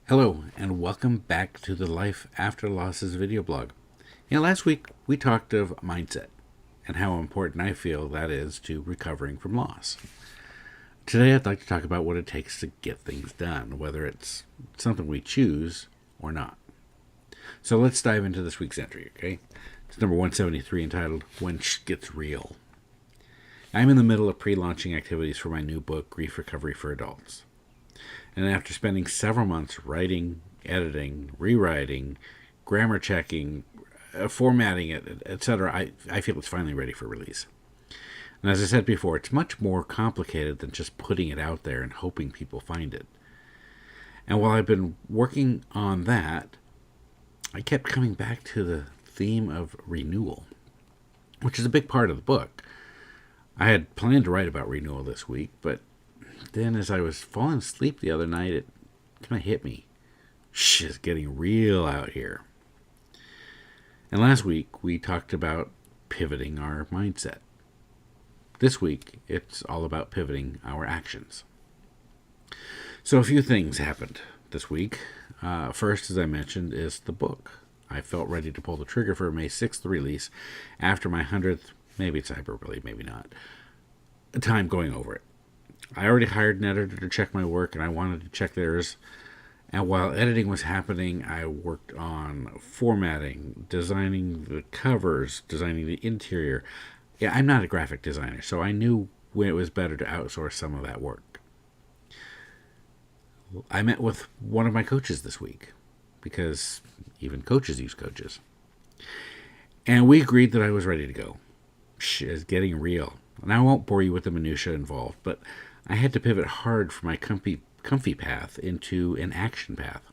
Hello, and welcome back to the Life After Losses video blog. Last week we talked of mindset and how important I feel that is to recovering from loss. Today I'd like to talk about what it takes to get things done, whether it's something we choose or not. So let's dive into this week's entry, okay? It's number 173, entitled When Sh Gets Real. I'm in the middle of pre-launching activities for my new book, Grief Recovery for Adults. And after spending several months writing, editing, rewriting, grammar checking, formatting it, etc., I feel it's finally ready for release. And as I said before, it's much more complicated than just putting it out there and hoping people find it. And while I've been working on that, I kept coming back to the theme of renewal, which is a big part of the book. I had planned to write about renewal this week, but then as I was falling asleep the other night, it kind of hit me. Shit is getting real out here. And last week, we talked about pivoting our mindset. This week, it's all about pivoting our actions. So a few things happened this week. First, as I mentioned, is the book. I felt ready to pull the trigger for a May 6th release after my 100th, maybe it's hyperbole, maybe not, time going over it. I already hired an editor to check my work, and I wanted to check theirs. And while editing was happening, I worked on formatting, designing the covers, designing the interior. Yeah, I'm not a graphic designer, so I knew when it was better to outsource some of that work. I met with one of my coaches this week, because even coaches use coaches. And we agreed that I was ready to go. It's getting real. And I won't bore you with the minutiae involved, but I had to pivot hard from my comfy path into an action path.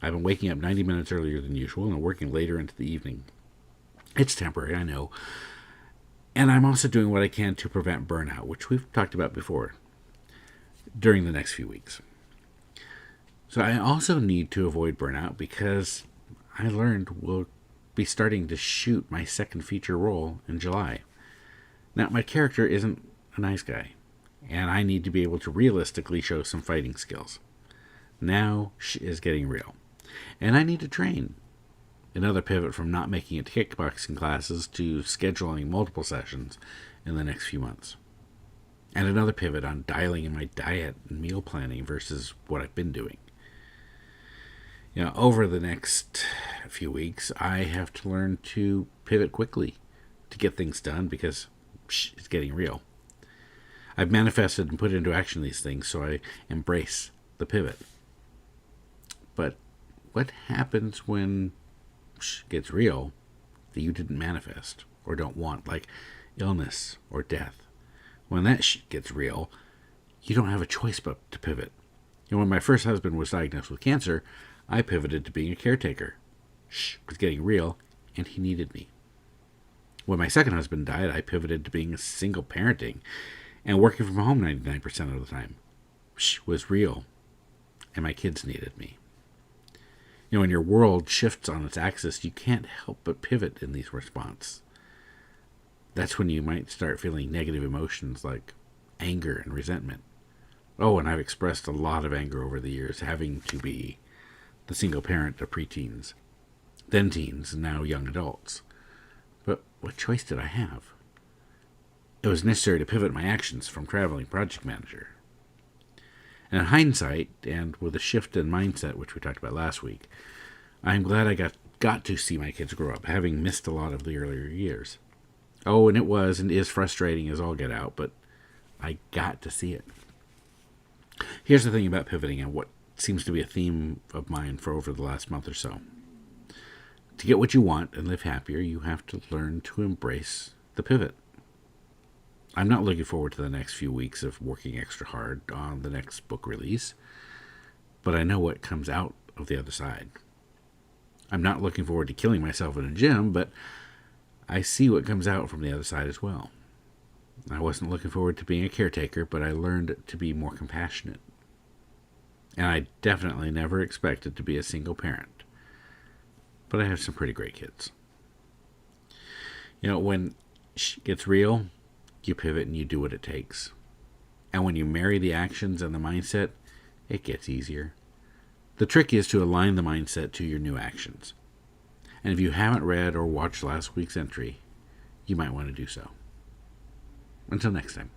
I've been waking up 90 minutes earlier than usual and working later into the evening. It's temporary, I know. And I'm also doing what I can to prevent burnout, which we've talked about before, during the next few weeks. So I also need to avoid burnout because I learned we'll be starting to shoot my second feature role in July. Now, my character isn't a nice guy, and I need to be able to realistically show some fighting skills. Now is getting real, and I need to train. Another pivot from not making it to kickboxing classes to scheduling multiple sessions in the next few months. And another pivot on dialing in my diet and meal planning versus what I've been doing. Over the next few weeks, I have to learn to pivot quickly to get things done because it's getting real. I've manifested and put into action these things, so I embrace the pivot. But what happens when gets real that you didn't manifest or don't want, like illness or death? When that gets real, you don't have a choice but to pivot. When my first husband was diagnosed with cancer, I pivoted to being a caretaker. It was getting real, and he needed me. When my second husband died, I pivoted to being a single parenting and working from home 99% of the time. Was real, and my kids needed me. When your world shifts on its axis, you can't help but pivot in these responses. That's when you might start feeling negative emotions like anger and resentment. Oh, and I've expressed a lot of anger over the years, having to be the single parent of preteens, then teens, and now young adults. But what choice did I have? It was necessary to pivot my actions from traveling project manager. And in hindsight, and with a shift in mindset, which we talked about last week, I'm glad I got to see my kids grow up, having missed a lot of the earlier years. Oh, and it was and is frustrating as all get out, but I got to see it. Here's the thing about pivoting and what seems to be a theme of mine for over the last month or so. To get what you want and live happier, you have to learn to embrace the pivot. I'm not looking forward to the next few weeks of working extra hard on the next book release, but I know what comes out of the other side. I'm not looking forward to killing myself in a gym, but I see what comes out from the other side as well. I wasn't looking forward to being a caretaker, but I learned to be more compassionate. And I definitely never expected to be a single parent. But I have some pretty great kids. When it gets real, you pivot and you do what it takes. And when you marry the actions and the mindset, it gets easier. The trick is to align the mindset to your new actions. And if you haven't read or watched last week's entry, you might want to do so. Until next time.